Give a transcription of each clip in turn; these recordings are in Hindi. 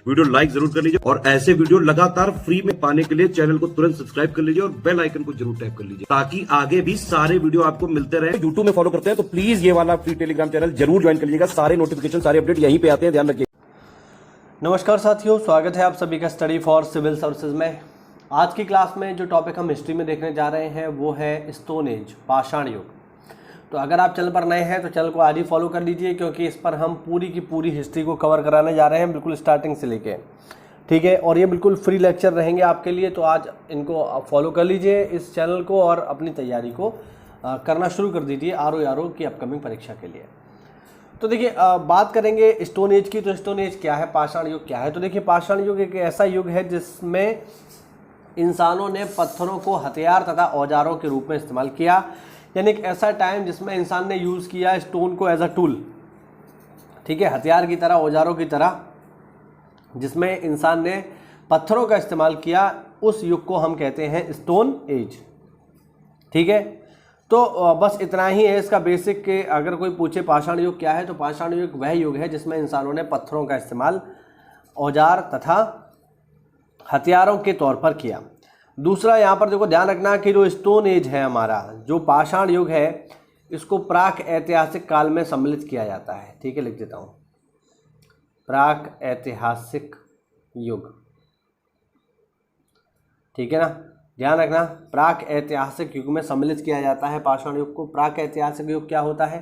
वीडियो लाइक जरूर कर लीजिए और ऐसे वीडियो लगातार फ्री में पाने के लिए चैनल को तुरंत सब्सक्राइब कर लीजिए और बेल आइकन को जरूर टैप कर लीजिए ताकि आगे भी सारे वीडियो आपको मिलते रहे। यूट्यूब में फॉलो करते हैं तो प्लीज ये वाला फ्री टेलीग्राम चैनल जरूर ज्वाइन कर लीजिएगा। सारे नोटिफिकेशन सारे अपडेट यहीं पे आते हैं, ध्यान रखिए। नमस्कार साथियों, स्वागत है आप सभी का स्टडी फॉर सिविल सर्विसेज में। आज की क्लास में जो टॉपिक हम हिस्ट्री में देखने जा रहे हैं वो है स्टोन एज, पाषाण युग। तो अगर आप चैनल पर नए हैं तो चैनल को आज ही फॉलो कर लीजिए, क्योंकि इस पर हम पूरी की पूरी हिस्ट्री को कवर कराने जा रहे हैं, बिल्कुल स्टार्टिंग से लेके, ठीक है। और ये बिल्कुल फ्री लेक्चर रहेंगे आपके लिए, तो आज इनको आप फॉलो कर लीजिए इस चैनल को और अपनी तैयारी को करना शुरू कर दीजिए आरओ की अपकमिंग परीक्षा के लिए। तो देखिए बात करेंगे स्टोन एज की। तो स्टोन एज क्या है, पाषाण युग क्या है? तो देखिए पाषाण युग एक ऐसा युग है जिसमें इंसानों ने पत्थरों को हथियार तथा औजारों के रूप में इस्तेमाल किया, यानी एक ऐसा टाइम जिसमें इंसान ने यूज़ किया स्टोन को एज अ टूल, ठीक है, हथियार की तरह, औजारों की तरह, जिसमें इंसान ने पत्थरों का इस्तेमाल किया, उस युग को हम कहते हैं स्टोन एज, ठीक है। तो बस इतना ही है इसका बेसिक के। अगर कोई पूछे पाषाण युग क्या है, तो पाषाण युग वह युग है जिसमें इंसानों ने पत्थरों का इस्तेमाल औजार तथा हथियारों के तौर पर किया। दूसरा यहाँ पर देखो ध्यान रखना कि जो स्टोन एज है हमारा, जो पाषाण युग है, इसको प्राक ऐतिहासिक काल में सम्मिलित किया जाता है, ठीक है, लिख देता हूँ, प्राक ऐतिहासिक युग, ठीक है ना, ध्यान रखना, प्राक ऐतिहासिक युग में सम्मिलित किया जाता है पाषाण युग को। प्राक ऐतिहासिक युग क्या होता है?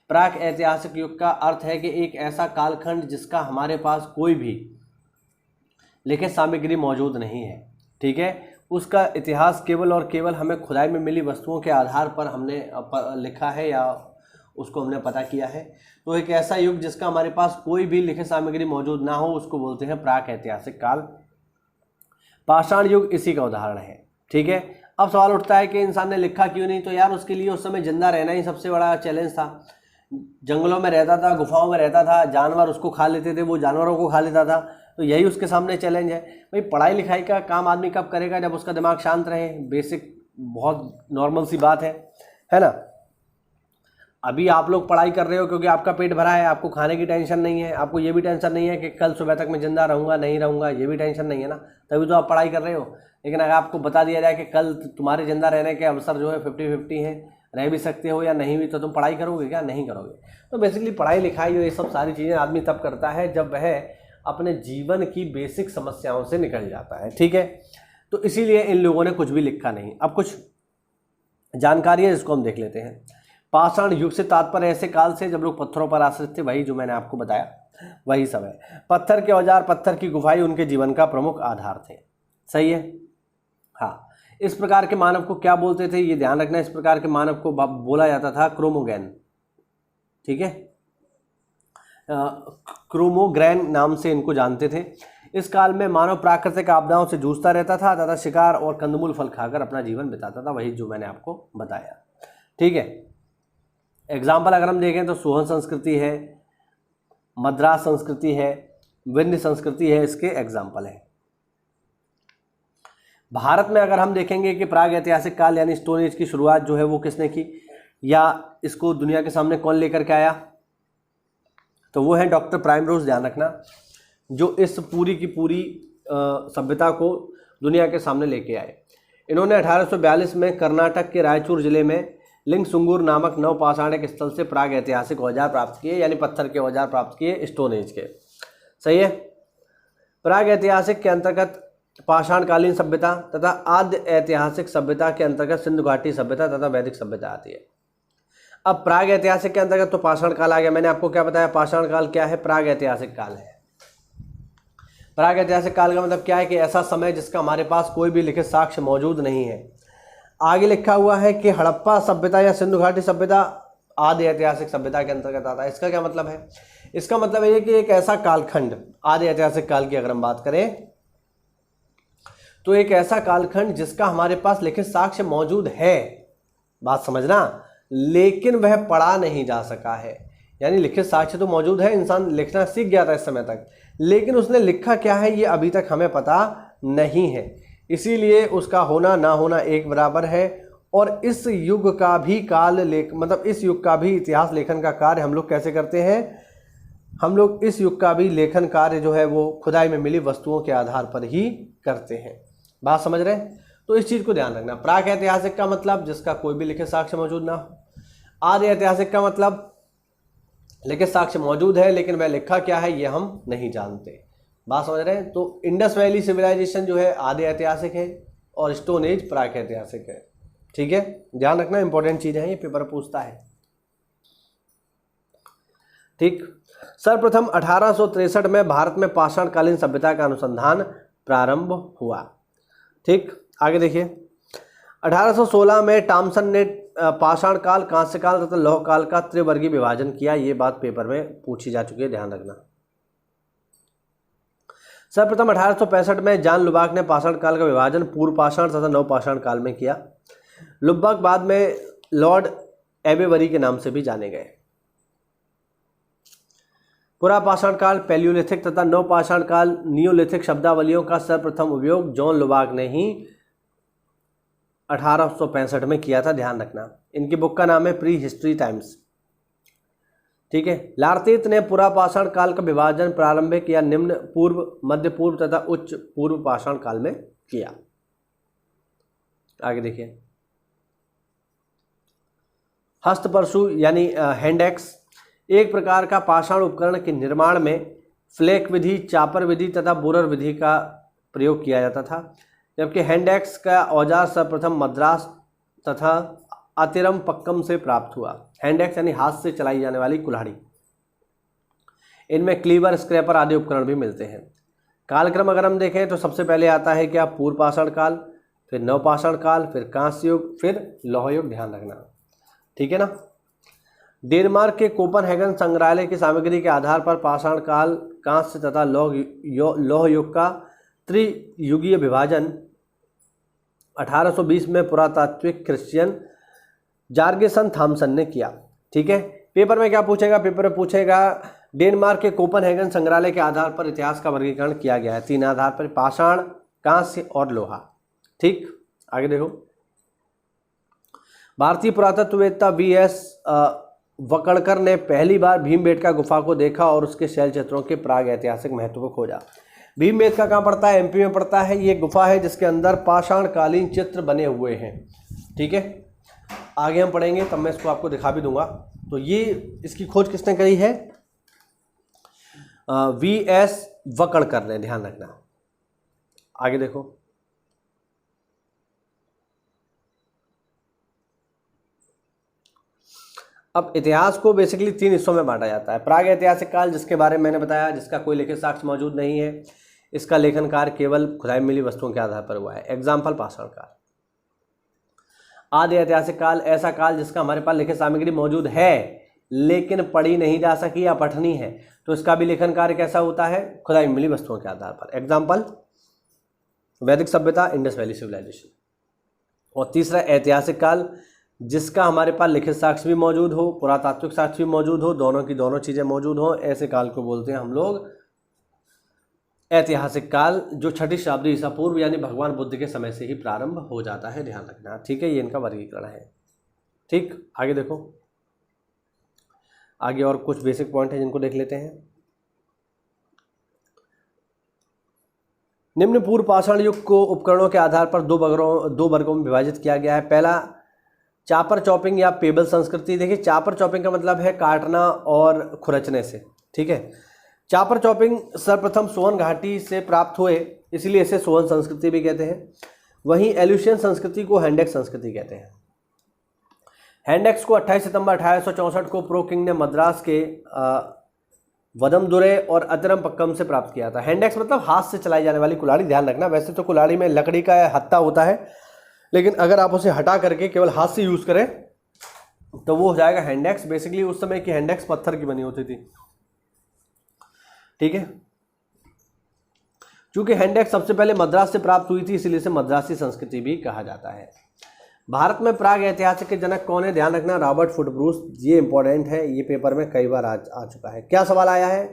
प्राक ऐतिहासिक युग का अर्थ है कि एक ऐसा कालखंड जिसका हमारे पास कोई भी लिखित सामग्री मौजूद नहीं है, ठीक है, उसका इतिहास केवल और केवल हमें खुदाई में मिली वस्तुओं के आधार पर हमने लिखा है या उसको हमने पता किया है। तो एक ऐसा युग जिसका हमारे पास कोई भी लिखित सामग्री मौजूद ना हो, उसको बोलते हैं प्राक ऐतिहासिक काल। पाषाण युग इसी का उदाहरण है, ठीक है। अब सवाल उठता है कि इंसान ने लिखा क्यों नहीं? तो यार उसके लिए उस समय जिंदा रहना ही सबसे बड़ा चैलेंज था। जंगलों में रहता था, गुफाओं में रहता था, जानवर उसको खा लेते थे, वो जानवरों को खा लेता था, तो यही उसके सामने चैलेंज है। भाई पढ़ाई लिखाई का काम आदमी कब करेगा? जब उसका दिमाग शांत रहे। बेसिक बहुत नॉर्मल सी बात है ना। अभी आप लोग पढ़ाई कर रहे हो क्योंकि आपका पेट भरा है, आपको खाने की टेंशन नहीं है, आपको ये भी टेंशन नहीं है कि कल सुबह तक मैं जिंदा रहूँगा नहीं रहूँगा, ये भी टेंशन नहीं है ना, तभी तो आप पढ़ाई कर रहे हो। लेकिन अगर आपको बता दिया जाए कि कल तुम्हारे जिंदा रहने के अवसर जो है 50-50 हैं, रह भी सकते हो या नहीं भी, तो तुम पढ़ाई करोगे क्या? नहीं करोगे। तो बेसिकली पढ़ाई लिखाई और ये सब सारी चीज़ें आदमी तब करता है जब वह अपने जीवन की बेसिक समस्याओं से निकल जाता है, ठीक है। तो इसीलिए इन लोगों ने कुछ भी लिखा नहीं। अब कुछ जानकारी है जिसको हम देख लेते हैं। पाषाण युग से तात्पर्य ऐसे काल से जब लोग पत्थरों पर आश्रित थे, वही जो मैंने आपको बताया वही सब है। पत्थर के औजार, पत्थर की गुफाएं उनके जीवन का प्रमुख आधार थे, सही है। हाँ, इस प्रकार के मानव को क्या बोलते थे ये ध्यान रखना। इस प्रकार के मानव को बोला जाता था क्रोमोगैन, ठीक है, क्रोमोग्रैन नाम से इनको जानते थे। इस काल में मानव प्राकृतिक आपदाओं से जूझता रहता था तथा शिकार और कंदमूल फल खाकर अपना जीवन बिताता था, वही जो मैंने आपको बताया, ठीक है। एग्जाम्पल अगर हम देखें तो सोहन संस्कृति है, मद्रास संस्कृति है, विंध्य संस्कृति है, इसके एग्जाम्पल है। भारत में अगर हम देखेंगे कि प्राग ऐतिहासिक काल यानी स्टोन एज की शुरुआत जो है वो किसने की, या इसको दुनिया के सामने कौन लेकर के आया, तो वो है डॉक्टर प्राइमरोज, ध्यान रखना, जो इस पूरी की पूरी सभ्यता को दुनिया के सामने लेके आए। इन्होंने 1842 में कर्नाटक के रायचूर जिले में लिंगसुंगूर नामक नवपाषाणिक स्थल से प्राग ऐतिहासिक औजार प्राप्त किए, यानी पत्थर के औजार प्राप्त किए स्टोन एज के, सही है। प्राग ऐतिहासिक के अंतर्गत पाषाणकालीन सभ्यता तथा आद्य ऐतिहासिक सभ्यता के अंतर्गत सिंधु घाटी सभ्यता तथा वैदिक सभ्यता आती है। अब प्राग ऐतिहासिक के अंतर्गत तो पाषाण काल आ गया। मैंने आपको क्या बताया, पाषाण काल क्या है? प्राग ऐतिहासिक काल है। प्राग ऐतिहासिक काल का मतलब क्या है कि ऐसा समय जिसका हमारे पास कोई भी लिखित साक्ष्य मौजूद नहीं है। आगे लिखा हुआ है कि हड़प्पा सभ्यता या सिंधु घाटी सभ्यता आदि ऐतिहासिक सभ्यता के अंतर्गत आता है। इसका क्या मतलब है? इसका मतलब है कि एक ऐसा कालखंड, आदि ऐतिहासिक काल की अगर हम बात करें तो एक ऐसा कालखंड जिसका हमारे पास लिखित साक्ष्य मौजूद है, बात समझना, लेकिन वह पढ़ा नहीं जा सका है। यानी लिखित साक्ष्य तो मौजूद है, इंसान लिखना सीख गया था इस समय तक, लेकिन उसने लिखा क्या है ये अभी तक हमें पता नहीं है। इसीलिए उसका होना ना होना एक बराबर है। और इस युग का भी काल लेख मतलब इस युग का भी इतिहास लेखन का कार्य हम लोग कैसे करते हैं? हम लोग इस युग का भी लेखन कार्य जो है वो खुदाई में मिली वस्तुओं के आधार पर ही करते हैं। बात समझ रहे हैं? तो इस चीज़ को ध्यान रखना। प्राक ऐतिहासिक का मतलब जिसका कोई भी लिखित साक्ष्य मौजूद ना हो। आदि ऐतिहासिक का मतलब लिखित साक्ष्य मौजूद है लेकिन वह लिखा क्या है ये हम नहीं जानते। बात समझ रहे हैं? तो इंडस वैली सिविलाइजेशन जो है आदि ऐतिहासिक है और स्टोन एज प्राक ऐतिहासिक है। ठीक है, ध्यान रखना, इंपॉर्टेंट चीजें हैं, ये पेपर पूछता है। ठीक। सर्वप्रथम 1863 में भारत में पाषाणकालीन सभ्यता का अनुसंधान प्रारंभ हुआ। ठीक, आगे देखिए। 1816 में टॉमसन ने पाषाण काल, कांस्य काल तथा लौह काल का त्रिवर्गीय विभाजन किया। ये बात पेपर में पूछी जा चुकी है, ध्यान रखना। सर्वप्रथम 1865 में जॉन लुबाक ने पाषाण काल का विभाजन पूर्व पाषाण तथा नव पाषाण काल में किया। लुबाक बाद में लॉर्ड एबेवरी के नाम से भी जाने गए। पुरा पाषाण काल पैलियोलिथिक तथा नव पाषाण काल नियोलिथिक शब्दावलियों का सर्वप्रथम उपयोग जॉन लुबाक ने ही 1865 में किया था, ध्यान रखना। इनकी बुक का नाम है प्री हिस्ट्री टाइम्स। ठीक है। लार्तीत ने पुरा पाषाण काल का विभाजन प्रारंभिक या निम्न पूर्व, मध्य पूर्व तथा उच्च पूर्व पाषाण काल में किया। आगे देखिए। हस्तपरशु यानी हैंडएक्स एक प्रकार का पाषाण उपकरण के निर्माण में फ्लेक विधि, चापर विधि तथा बोरर विधि का प्रयोग किया जाता था, जबकि हैंडएक्स का औजार सर्वप्रथम मद्रास तथा अतिरम पक्कम से प्राप्त हुआ। हैंडएक्स यानी हाथ से चलाई जाने वाली कुल्हाड़ी। इनमें क्लीवर, स्क्रैपर आदि उपकरण भी मिलते हैं। कालक्रम अगर हम देखें तो सबसे पहले आता है क्या, पूर्व पाषाण काल, फिर नव पाषाण काल, फिर कांस्य युग, फिर लौह युग, ध्यान रखना। ठीक है ना। डेनमार्क के कोपनहेगन संग्रहालय की सामग्री के आधार पर पाषाण काल, कांस्य तथा लौह युग का त्रियुगीय विभाजन 1820 में पुरातात्विक क्रिश्चियन जार्गेसन थॉमसन ने किया। ठीक है। पेपर में क्या पूछेगा, पेपर में पूछेगा डेनमार्क के कोपनहेगन संग्रहालय के आधार पर इतिहास का वर्गीकरण किया गया है 3 आधार पर, पाषाण, कांस्य और लोहा। ठीक, आगे देखो। भारतीय पुरातत्ववेत्ता वी.एस. वकड़कर ने पहली बार भीमबेटका गुफा को देखा और उसके शैल चित्रों के प्राग ऐतिहासिक महत्व को खोजा। भीमबेटका कहाँ पड़ता है, एमपी में पड़ता है। ये गुफा है जिसके अंदर पाषाणकालीन चित्र बने हुए हैं। ठीक है, आगे हम पढ़ेंगे तब मैं इसको आपको दिखा भी दूंगा। तो ये इसकी खोज किसने करी है, वी.एस. वकड़कर ने, ध्यान रखना। आगे देखो। अब इतिहास को बेसिकली 3 हिस्सों में बांटा जाता है। प्राग ऐतिहासिक काल, जिसके बारे में मैंने बताया, जिसका कोई लिखित साक्ष्य मौजूद नहीं है, इसका लेखन कार्य केवल खुदाई में मिली वस्तुओं के आधार पर हुआ है। एग्जाम्पल पाषाण काल। आदि ऐतिहासिक काल, ऐसा काल जिसका हमारे पास लिखित सामग्री मौजूद है लेकिन पढ़ी नहीं जा सकी या पठनी है, तो इसका भी लेखन कार्य कैसा होता है, खुदाई में मिली वस्तुओं के आधार पर। एग्जाम्पल वैदिक सभ्यता, इंडस वैली सिविलाइजेशन। और तीसरा ऐतिहासिक काल, जिसका हमारे पास लिखित साक्ष्य भी मौजूद हो, पुरातात्विक साक्ष्य भी मौजूद हो, दोनों की दोनों चीजें मौजूद हो, ऐसे काल को बोलते हैं हम लोग ऐतिहासिक काल, जो 6ठी शताब्दी ईसा पूर्व यानी भगवान बुद्ध के समय से ही प्रारंभ हो जाता है, ध्यान रखना। ठीक है, ये इनका वर्गीकरण है। ठीक, आगे देखो। आगे और कुछ बेसिक पॉइंट है जिनको देख लेते हैं। निम्न पूर्व पाषाण युग को उपकरणों के आधार पर 2 वर्गों में विभाजित किया गया है। पहला चापर चॉपिंग या पेबल संस्कृति। देखिए, चापर चॉपिंग का मतलब है काटना और खुरचने से। ठीक है, चापर चॉपिंग सर्वप्रथम सोवन घाटी से प्राप्त हुए, इसलिए इसे सोवन संस्कृति भी कहते हैं। वहीं एल्यूशियन संस्कृति को हैंडेक्स संस्कृति कहते हैं। हैंडेक्स को 28 सितंबर 1864 को प्रो किंग ने मद्रास के वदमदुरै और अतिरम पक्कम से प्राप्त किया था। हैंडेक्स मतलब हाथ से चलाई जाने वाली कुल्हाड़ी, ध्यान रखना। वैसे तो कुल्हाड़ी में लकड़ी का हत्था होता है, लेकिन अगर आप उसे हटा करके केवल हाथ से यूज करें तो वो हो जाएगा हैंडेक्स। बेसिकली उस समय की हैंडेक्स पत्थर की बनी होती थी। ठीक है, चूंकि हैंडेक्स सबसे पहले मद्रास से प्राप्त हुई थी, इसलिए इसे मद्रासी संस्कृति भी कहा जाता है। भारत में प्राग ऐतिहासिक के जनक कौन है, ध्यान रखना, रॉबर्ट फुट ब्रूस। ये इंपॉर्टेंट है, ये पेपर में कई बार आ चुका है। क्या सवाल आया है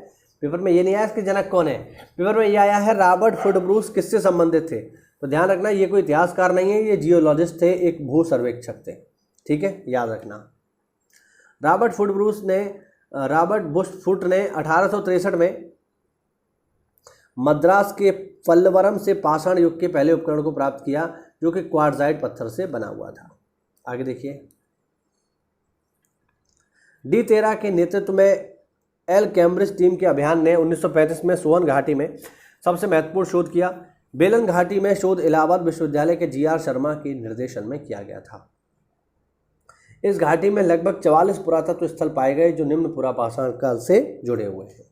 पेपर में, ये नहीं आया इसके जनक कौन है, पेपर में ये आया है रॉबर्ट फुट ब्रूस किससे संबंधित थे। तो ध्यान रखना, ये कोई इतिहासकार नहीं है, ये जियोलॉजिस्ट थे, एक भू सर्वेक्षक थे। ठीक है, याद रखना। रॉबर्ट फुट ब्रूस ने रॉबर्ट बुशफुट ने 1863 में मद्रास के पल्लवरम से पाषाण युग के पहले उपकरण को प्राप्त किया जो कि क्वार्ट्जाइट पत्थर से बना हुआ था। आगे देखिए, डी तेरा के नेतृत्व में एल कैम्ब्रिज टीम के अभियान ने 1935 में सोन घाटी में सबसे महत्वपूर्ण शोध किया। बेलन घाटी में शोध इलाहाबाद विश्वविद्यालय के GR शर्मा के निर्देशन में किया गया था। इस घाटी में लगभग 44 पुरातत्व स्थल पाए गए जो निम्न पुरापाषाण काल से जुड़े हुए हैं।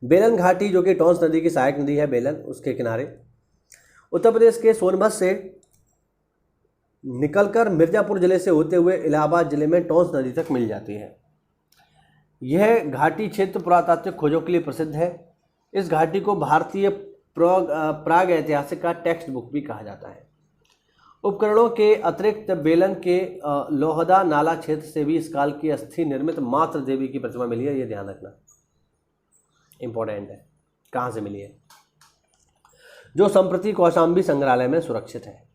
बेलन घाटी जो कि टॉन्स नदी की सहायक नदी है, बेलन उसके किनारे उत्तर प्रदेश के सोनभद्र से निकलकर मिर्जापुर जिले से होते हुए इलाहाबाद जिले में टॉन्स नदी तक मिल जाती है। यह घाटी क्षेत्र पुरातात्विक खोजों के लिए प्रसिद्ध है। इस घाटी को भारतीय प्राग ऐतिहासिक का टेक्स्ट बुक भी कहा जाता है। उपकरणों के अतिरिक्त बेलन के लोहदा नाला क्षेत्र से भी इस काल की अस्थि निर्मित मातृ देवी की प्रतिमा मिली है। ये ध्यान रखना इंपॉर्टेंट है, कहाँ से मिली है, जो संप्रति कौशाम्बी संग्रहालय में सुरक्षित है।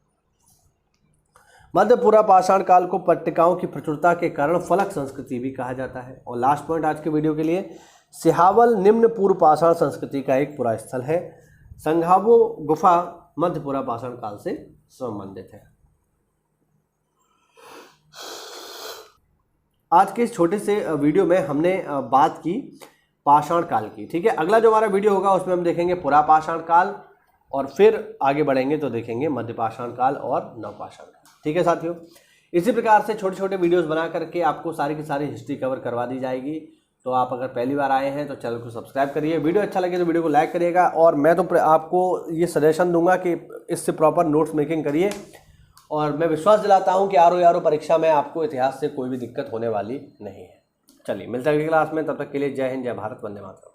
मध्य पुरापाषाण काल को पट्टिकाओं की प्रचुरता के कारण फलक संस्कृति भी कहा जाता है। और लास्ट पॉइंट आज के वीडियो के लिए, सिहावल निम्न पूर्व पाषाण संस्कृति का एक पुरा स्थल है। संघावो गुफा मध्य पुरापाषाण काल से संबंधित है। आज के इस छोटे से वीडियो में हमने बात की पाषाण काल की। ठीक है, अगला जो हमारा वीडियो होगा उसमें हम देखेंगे पुरापाषाण काल और फिर आगे बढ़ेंगे तो देखेंगे मध्यपाषाण काल और नवपाषाण काल। ठीक है साथियों, इसी प्रकार से छोटे छोटे वीडियोस बना करके आपको सारी की सारी हिस्ट्री कवर करवा दी जाएगी। तो आप अगर पहली बार आए हैं तो चैनल को सब्सक्राइब करिए, वीडियो अच्छा लगे तो वीडियो को लाइक करिएगा। और मैं तो आपको ये सजेशन दूंगा कि इससे प्रॉपर नोट्स मेकिंग करिए। और मैं विश्वास दिलाता हूँ कि आर परीक्षा में आपको इतिहास से कोई भी दिक्कत होने वाली नहीं है। चलिए मिलते हैं अगली क्लास में, तब तक के लिए जय हिंद, जय भारत, वंदे मातरम।